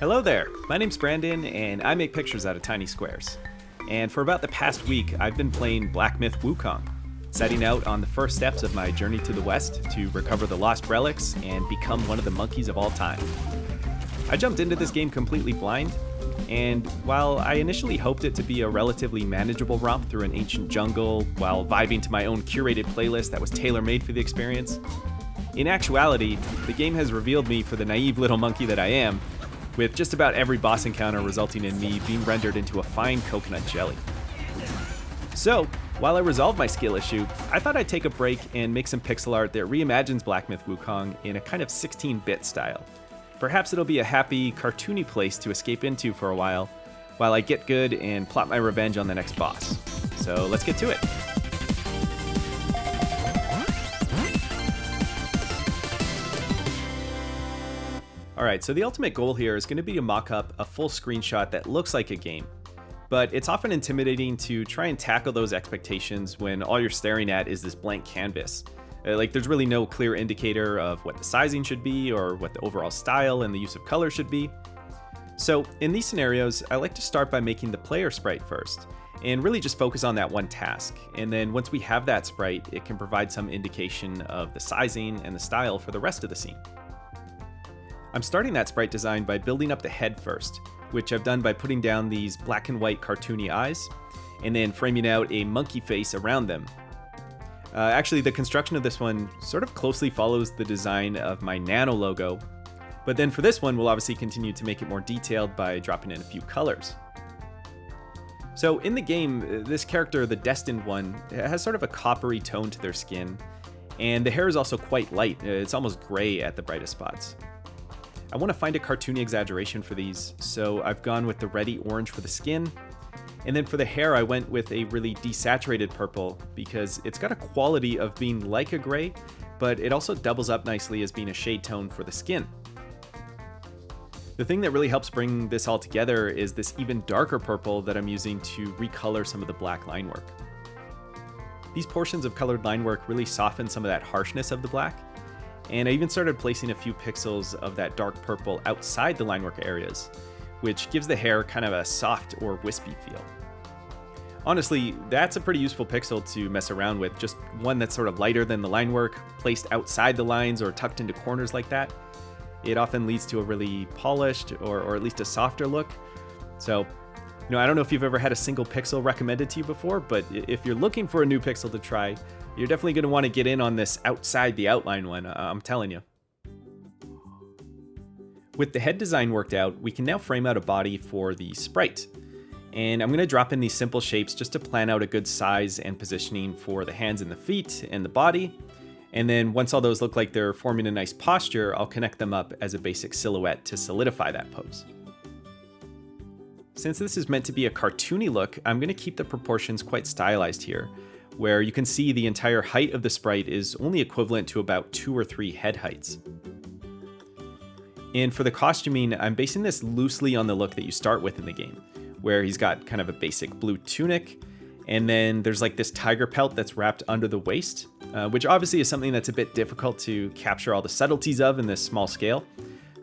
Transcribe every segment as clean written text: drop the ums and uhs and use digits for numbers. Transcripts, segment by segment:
Hello there, my name's Brandon and I make pictures out of tiny squares. And for about the past week, I've been playing Black Myth Wukong, setting out on the first steps of my journey to the west to recover the lost relics and become one of the monkeys of all time. I jumped into this game completely blind, and while I initially hoped it to be a relatively manageable romp through an ancient jungle while vibing to my own curated playlist that was tailor-made for the experience, in actuality, the game has revealed me for the naive little monkey that I am, with just about every boss encounter resulting in me being rendered into a fine coconut jelly. So, while I resolved my skill issue, I thought I'd take a break and make some pixel art that reimagines Black Myth Wukong in a kind of 16-bit style. Perhaps it'll be a happy, cartoony place to escape into for a while I get good and plot my revenge on the next boss. So let's get to it. Alright, so the ultimate goal here is going to be to mock up a full screenshot that looks like a game. But it's often intimidating to try and tackle those expectations when all you're staring at is this blank canvas. There's really no clear indicator of what the sizing should be or what the overall style and the use of color should be. So in these scenarios, I like to start by making the player sprite first, and really just focus on that one task. And then once we have that sprite, it can provide some indication of the sizing and the style for the rest of the scene. I'm starting that sprite design by building up the head first, which I've done by putting down these black and white cartoony eyes, and then framing out a monkey face around them. Actually, the construction of this one sort of closely follows the design of my Nano logo, but then for this one, we'll obviously continue to make it more detailed by dropping in a few colors. So in the game, this character, the Destined One, has sort of a coppery tone to their skin, and the hair is also quite light. It's almost gray at the brightest spots. I want to find a cartoony exaggeration for these, so I've gone with the reddy orange for the skin, and then for the hair I went with a really desaturated purple because it's got a quality of being like a gray, but it also doubles up nicely as being a shade tone for the skin. The thing that really helps bring this all together is this even darker purple that I'm using to recolor some of the black line work. These portions of colored line work really soften some of that harshness of the black, and I even started placing a few pixels of that dark purple outside the line work areas, which gives the hair kind of a soft or wispy feel. Honestly, that's a pretty useful pixel to mess around with, just one that's sort of lighter than the line work, placed outside the lines or tucked into corners like that. It often leads to a really polished or at least a softer look. So, I don't know if you've ever had a single pixel recommended to you before, but if you're looking for a new pixel to try, you're definitely going to want to get in on this outside the outline one, I'm telling you. With the head design worked out, we can now frame out a body for the sprite. And I'm going to drop in these simple shapes just to plan out a good size and positioning for the hands and the feet and the body. And then once all those look like they're forming a nice posture, I'll connect them up as a basic silhouette to solidify that pose. Since this is meant to be a cartoony look, I'm going to keep the proportions quite stylized here, where you can see the entire height of the sprite is only equivalent to about 2 or 3 head heights. And for the costuming, I'm basing this loosely on the look that you start with in the game, where he's got kind of a basic blue tunic, and then there's like this tiger pelt that's wrapped under the waist, which obviously is something that's a bit difficult to capture all the subtleties of in this small scale.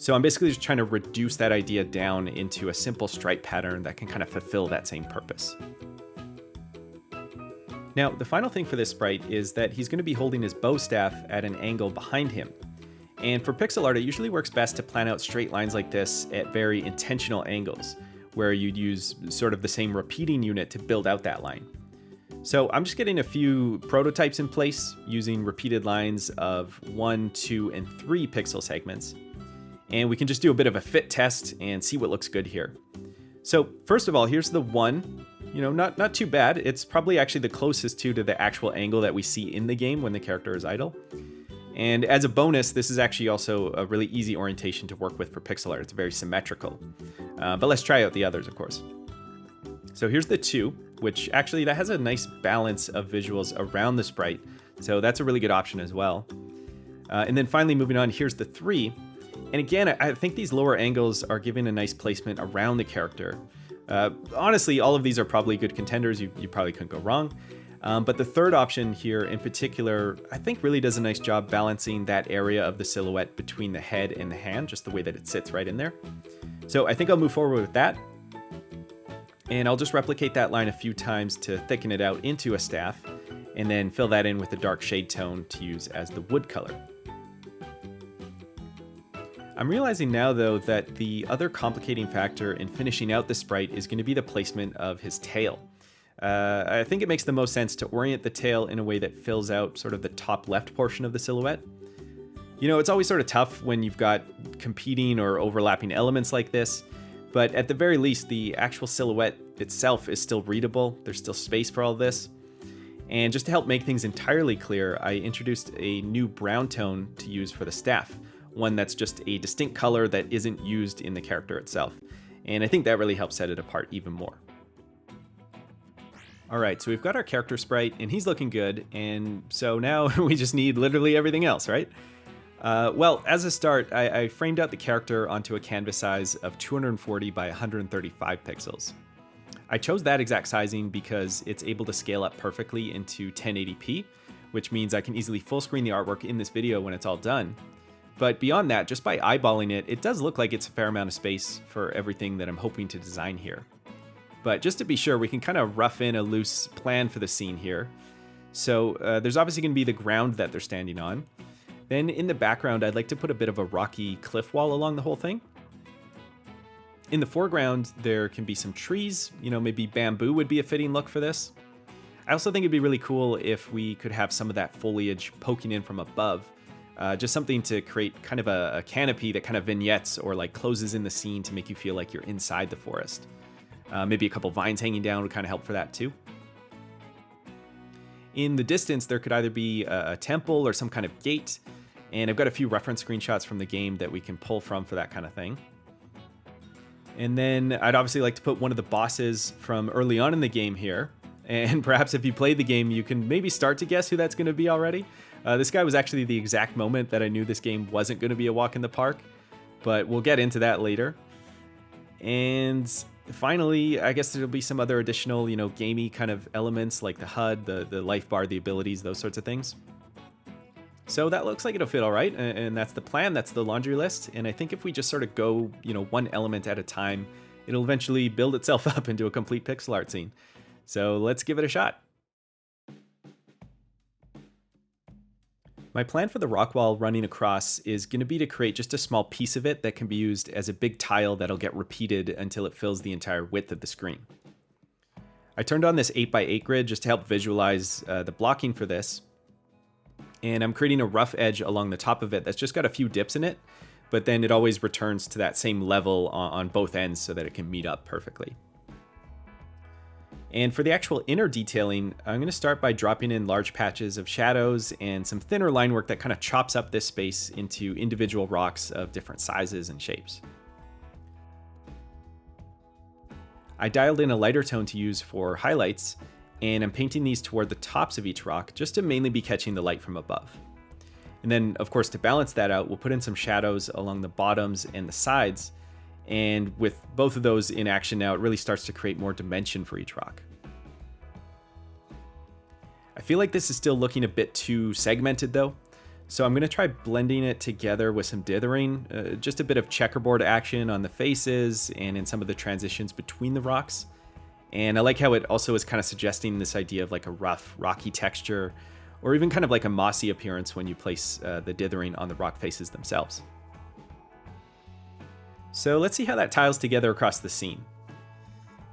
So I'm basically just trying to reduce that idea down into a simple stripe pattern that can kind of fulfill that same purpose. Now, the final thing for this sprite is that he's going to be holding his bow staff at an angle behind him. And for pixel art, it usually works best to plan out straight lines like this at very intentional angles, where you'd use sort of the same repeating unit to build out that line. So I'm just getting a few prototypes in place using repeated lines of 1, 2, and 3 pixel segments. And we can just do a bit of a fit test and see what looks good here. So first of all, here's the 1. Not too bad. It's probably actually the closest to the actual angle that we see in the game when the character is idle. And as a bonus, this is actually also a really easy orientation to work with for pixel art. It's very symmetrical. But let's try out the others, of course. So here's the 2, which actually that has a nice balance of visuals around the sprite. So that's a really good option as well. And then finally moving on, here's the 3. And again, I think these lower angles are giving a nice placement around the character. Honestly, all of these are probably good contenders. You probably couldn't go wrong. But the third option here in particular, I think really does a nice job balancing that area of the silhouette between the head and the hand, just the way that it sits right in there. So I think I'll move forward with that. And I'll just replicate that line a few times to thicken it out into a staff, and then fill that in with a dark shade tone to use as the wood color. I'm realizing now though that the other complicating factor in finishing out the sprite is going to be the placement of his tail. I think it makes the most sense to orient the tail in a way that fills out sort of the top left portion of the silhouette. You know, it's always sort of tough when you've got competing or overlapping elements like this, but at the very least, the actual silhouette itself is still readable. There's still space for all this. And just to help make things entirely clear, I introduced a new brown tone to use for the staff, one that's just a distinct color that isn't used in the character itself. And I think that really helps set it apart even more. All right, so we've got our character sprite and he's looking good. And so now we just need literally everything else, right? Well, as a start, I framed out the character onto a canvas size of 240 by 135 pixels. I chose that exact sizing because it's able to scale up perfectly into 1080p, which means I can easily full screen the artwork in this video when it's all done. But beyond that, just by eyeballing it, it does look like it's a fair amount of space for everything that I'm hoping to design here. But just to be sure, we can kind of rough in a loose plan for the scene here. So there's obviously going to be the ground that they're standing on. Then in the background, I'd like to put a bit of a rocky cliff wall along the whole thing. In the foreground, there can be some trees, you know, maybe bamboo would be a fitting look for this. I also think it'd be really cool if we could have some of that foliage poking in from above. Just something to create kind of a canopy that kind of vignettes or like closes in the scene to make you feel like you're inside the forest. Maybe a couple vines hanging down would kind of help for that too. In the distance, there could either be a temple or some kind of gate, and I've got a few reference screenshots from the game that we can pull from for that kind of thing. And then I'd obviously like to put one of the bosses from early on in the game here, and perhaps if you played the game, you can maybe start to guess who that's going to be already. This guy was actually the exact moment that I knew this game wasn't going to be a walk in the park, but we'll get into that later. And finally, I guess there'll be some other additional, you know, gamey kind of elements like the HUD, the life bar, the abilities, those sorts of things. So that looks like it'll fit all right, and that's the plan, that's the laundry list. And I think if we just sort of go, you know, one element at a time, it'll eventually build itself up into a complete pixel art scene. So let's give it a shot. My plan for the rock wall running across is going to be to create just a small piece of it that can be used as a big tile that'll get repeated until it fills the entire width of the screen. I turned on this 8x8 grid just to help visualize the blocking for this. And I'm creating a rough edge along the top of it that's just got a few dips in it, but then it always returns to that same level on both ends so that it can meet up perfectly. And for the actual inner detailing, I'm going to start by dropping in large patches of shadows and some thinner line work that kind of chops up this space into individual rocks of different sizes and shapes. I dialed in a lighter tone to use for highlights, and I'm painting these toward the tops of each rock just to mainly be catching the light from above. And then, of course, to balance that out, we'll put in some shadows along the bottoms and the sides. And with both of those in action now, it really starts to create more dimension for each rock. I feel like this is still looking a bit too segmented though, so I'm going to try blending it together with some dithering, just a bit of checkerboard action on the faces and in some of the transitions between the rocks. And I like how it also is kind of suggesting this idea of like a rough, rocky texture, or even kind of like a mossy appearance when you place the dithering on the rock faces themselves. So let's see how that tiles together across the scene.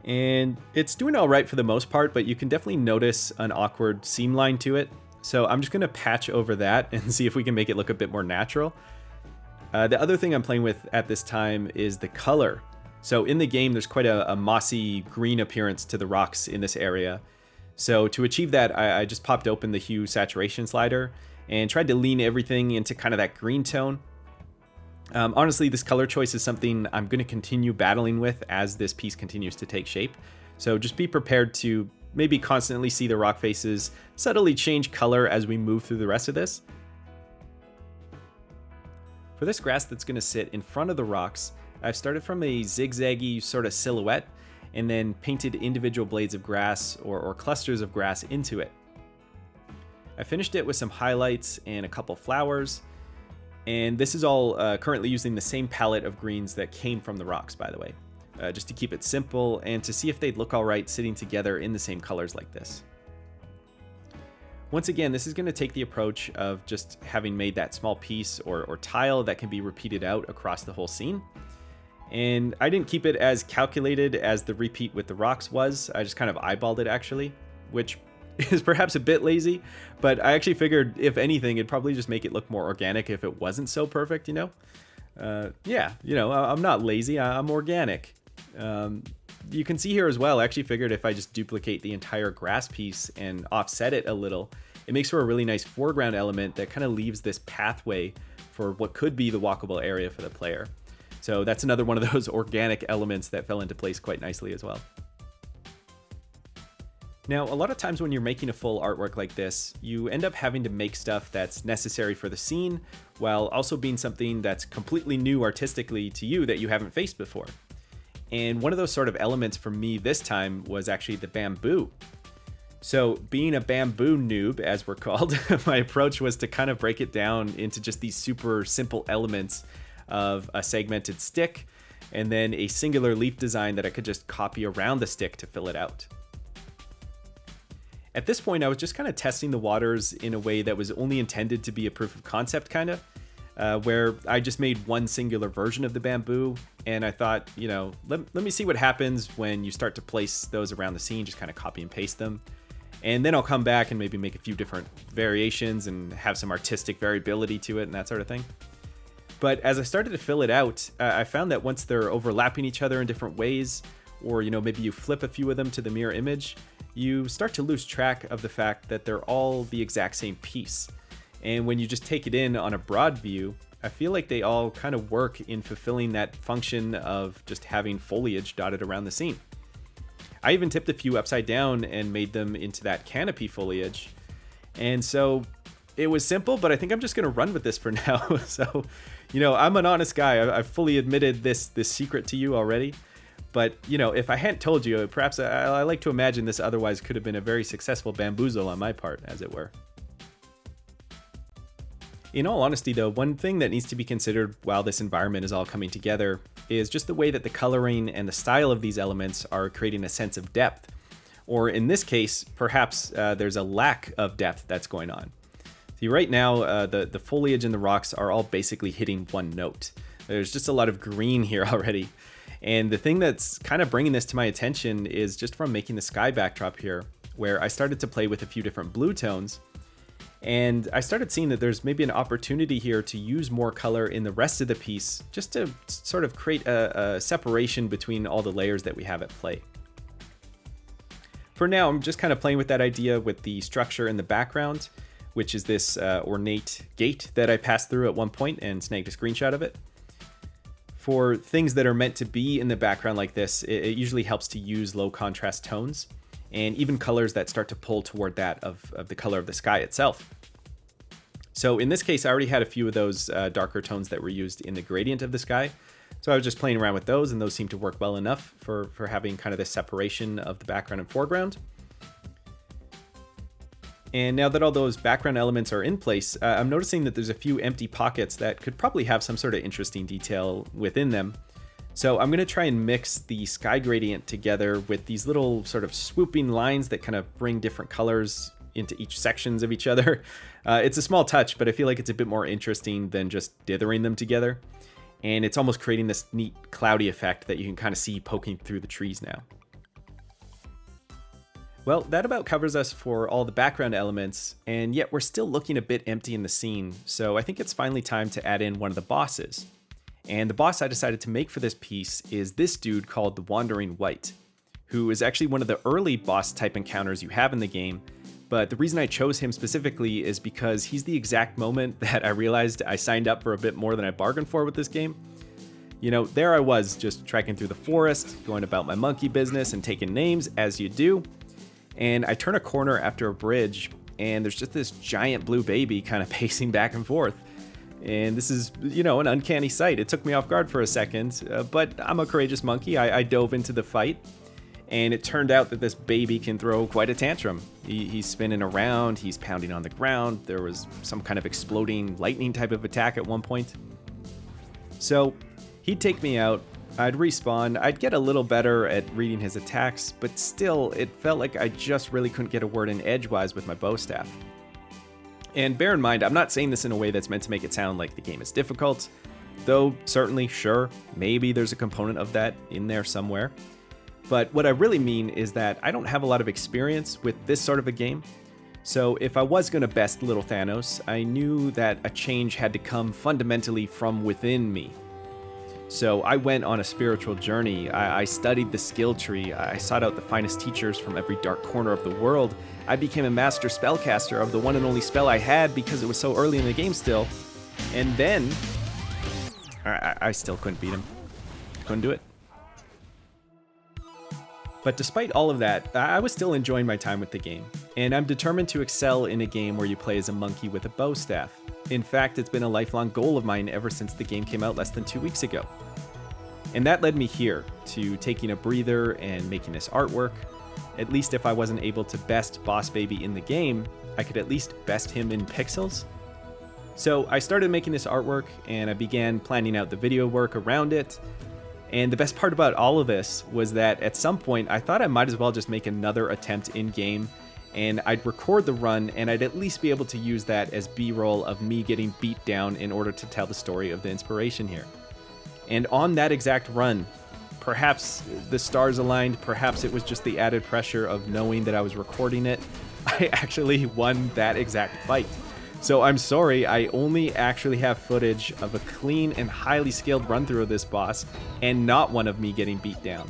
And it's doing all right for the most part, but you can definitely notice an awkward seam line to it. So I'm just going to patch over that and see if we can make it look a bit more natural. The other thing I'm playing with at this time is the color. So in the game, there's quite a mossy green appearance to the rocks in this area. So to achieve that, I just popped open the hue saturation slider and tried to lean everything into kind of that green tone. Honestly, this color choice is something I'm going to continue battling with as this piece continues to take shape. So just be prepared to maybe constantly see the rock faces subtly change color as we move through the rest of this. For this grass that's going to sit in front of the rocks, I've started from a zigzaggy sort of silhouette and then painted individual blades of grass or clusters of grass into it. I finished it with some highlights and a couple flowers. And this is all currently using the same palette of greens that came from the rocks, by the way, just to keep it simple and to see if they'd look all right sitting together in the same colors like this. Once again, this is going to take the approach of just having made that small piece or tile that can be repeated out across the whole scene. And I didn't keep it as calculated as the repeat with the rocks was. I just kind of eyeballed it actually, which is perhaps a bit lazy, but I actually figured if anything, it'd probably just make it look more organic if it wasn't so perfect, you know? Yeah, you know, I'm not lazy, I'm organic. You can see here as well, I actually figured if I just duplicate the entire grass piece and offset it a little, it makes for a really nice foreground element that kind of leaves this pathway for what could be the walkable area for the player. So that's another one of those organic elements that fell into place quite nicely as well. Now, a lot of times when you're making a full artwork like this, you end up having to make stuff that's necessary for the scene, while also being something that's completely new artistically to you that you haven't faced before. And one of those sort of elements for me this time was actually the bamboo. So being a bamboo noob, as we're called, my approach was to kind of break it down into just these super simple elements of a segmented stick, and then a singular leaf design that I could just copy around the stick to fill it out. At this point, I was just kind of testing the waters in a way that was only intended to be a proof of concept kind of, where I just made one singular version of the bamboo, and I thought, you know, let me see what happens when you start to place those around the scene, just kind of copy and paste them. And then I'll come back and maybe make a few different variations and have some artistic variability to it and that sort of thing. But as I started to fill it out, I found that once they're overlapping each other in different ways, or, you know, maybe you flip a few of them to the mirror image, you start to lose track of the fact that they're all the exact same piece. And when you just take it in on a broad view, I feel like they all kind of work in fulfilling that function of just having foliage dotted around the scene. I even tipped a few upside down and made them into that canopy foliage. And so it was simple, but I think I'm just going to run with this for now. So, you know, I'm an honest guy. I've fully admitted this secret to you already. But, you know, if I hadn't told you, perhaps I like to imagine this otherwise could have been a very successful bamboozle on my part, as it were. In all honesty, though, one thing that needs to be considered while this environment is all coming together is just the way that the coloring and the style of these elements are creating a sense of depth. Or in this case, perhaps there's a lack of depth that's going on. See, right now, the foliage and the rocks are all basically hitting one note. There's just a lot of green here already. And the thing that's kind of bringing this to my attention is just from making the sky backdrop here, where I started to play with a few different blue tones. And I started seeing that there's maybe an opportunity here to use more color in the rest of the piece, just to sort of create a separation between all the layers that we have at play. For now, I'm just kind of playing with that idea with the structure in the background, which is this ornate gate that I passed through at one point and snagged a screenshot of it. For things that are meant to be in the background like this, it usually helps to use low contrast tones and even colors that start to pull toward that of the color of the sky itself. So in this case, I already had a few of those darker tones that were used in the gradient of the sky. So I was just playing around with those, and those seemed to work well enough for having kind of this separation of the background and foreground. And now that all those background elements are in place, I'm noticing that there's a few empty pockets that could probably have some sort of interesting detail within them. So I'm going to try and mix the sky gradient together with these little sort of swooping lines that kind of bring different colors into each sections of each other. It's a small touch, but I feel like it's a bit more interesting than just dithering them together. And it's almost creating this neat cloudy effect that you can kind of see poking through the trees now. Well, that about covers us for all the background elements, and yet we're still looking a bit empty in the scene, so I think it's finally time to add in one of the bosses. And the boss I decided to make for this piece is this dude called the Wandering Wight, who is actually one of the early boss type encounters you have in the game, but the reason I chose him specifically is because he's the exact moment that I realized I signed up for a bit more than I bargained for with this game. You know, there I was, just trekking through the forest, going about my monkey business and taking names, as you do. And I turn a corner after a bridge, and there's just this giant blue baby kind of pacing back and forth. And this is, you know, an uncanny sight. It took me off guard for a second, but I'm a courageous monkey. I dove into the fight. And it turned out that this baby can throw quite a tantrum. He's spinning around, he's pounding on the ground. There was some kind of exploding lightning type of attack at one point. So he'd take me out, I'd respawn, I'd get a little better at reading his attacks, but still, it felt like I just really couldn't get a word in edgewise with my bow staff. And bear in mind, I'm not saying this in a way that's meant to make it sound like the game is difficult, though certainly, sure, maybe there's a component of that in there somewhere. But what I really mean is that I don't have a lot of experience with this sort of a game. So if I was going to best little Thanos, I knew that a change had to come fundamentally from within me. So I went on a spiritual journey. I studied the skill tree. I sought out the finest teachers from every dark corner of the world. I became a master spellcaster of the one and only spell I had because it was so early in the game still. And then I still couldn't beat him. Couldn't do it. But despite all of that, I was still enjoying my time with the game, and I'm determined to excel in a game where you play as a monkey with a bow staff. In fact, it's been a lifelong goal of mine ever since the game came out less than 2 weeks ago. And that led me here, to taking a breather and making this artwork. At least if I wasn't able to best Boss Baby in the game, I could at least best him in pixels. So I started making this artwork, and I began planning out the video work around it. And the best part about all of this was that at some point I thought I might as well just make another attempt in-game, and I'd record the run and I'd at least be able to use that as B-roll of me getting beat down in order to tell the story of the inspiration here. And on that exact run, perhaps the stars aligned, perhaps it was just the added pressure of knowing that I was recording it, I actually won that exact fight. So I'm sorry, I only actually have footage of a clean and highly skilled run through of this boss, and not one of me getting beat down.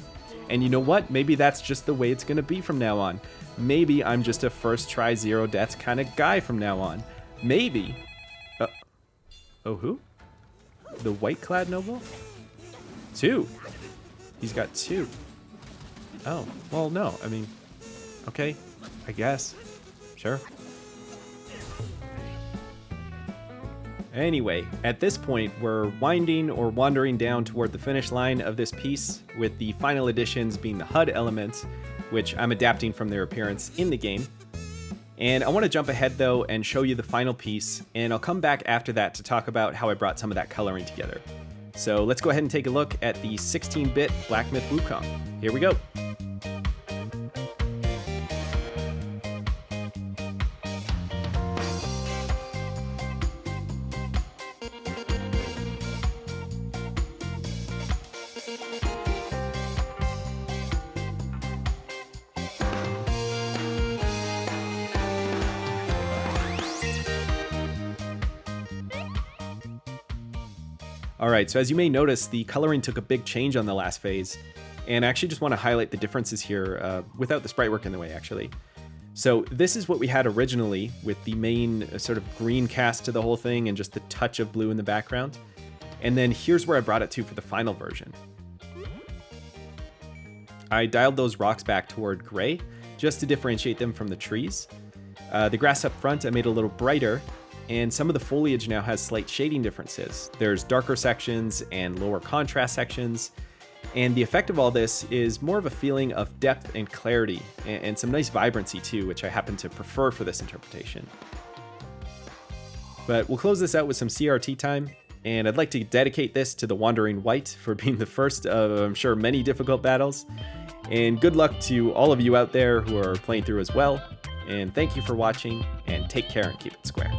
And you know what? Maybe that's just the way it's gonna be from now on. Maybe I'm just a first try zero deaths kind of guy from now on. Maybe. Oh, who? The white clad noble? 2. He's got 2. Oh, well, no. I mean, okay, I guess. Sure. Anyway, at this point, we're winding or wandering down toward the finish line of this piece, with the final additions being the HUD elements, which I'm adapting from their appearance in the game. And I want to jump ahead though and show you the final piece, and I'll come back after that to talk about how I brought some of that coloring together. So let's go ahead and take a look at the 16-bit Black Myth Wukong. Here we go. Alright, so as you may notice, the coloring took a big change on the last phase, and I actually just want to highlight the differences here, without the sprite work in the way, actually. So this is what we had originally, with the main sort of green cast to the whole thing and just the touch of blue in the background. And then here's where I brought it to for the final version. I dialed those rocks back toward gray, just to differentiate them from the trees. The grass up front I made a little brighter, and some of the foliage now has slight shading differences. There's darker sections and lower contrast sections, and the effect of all this is more of a feeling of depth and clarity, and some nice vibrancy too, which I happen to prefer for this interpretation. But we'll close this out with some CRT time, and I'd like to dedicate this to the Wandering White for being the first of, I'm sure, many difficult battles. And good luck to all of you out there who are playing through as well, and thank you for watching, and take care and keep it square.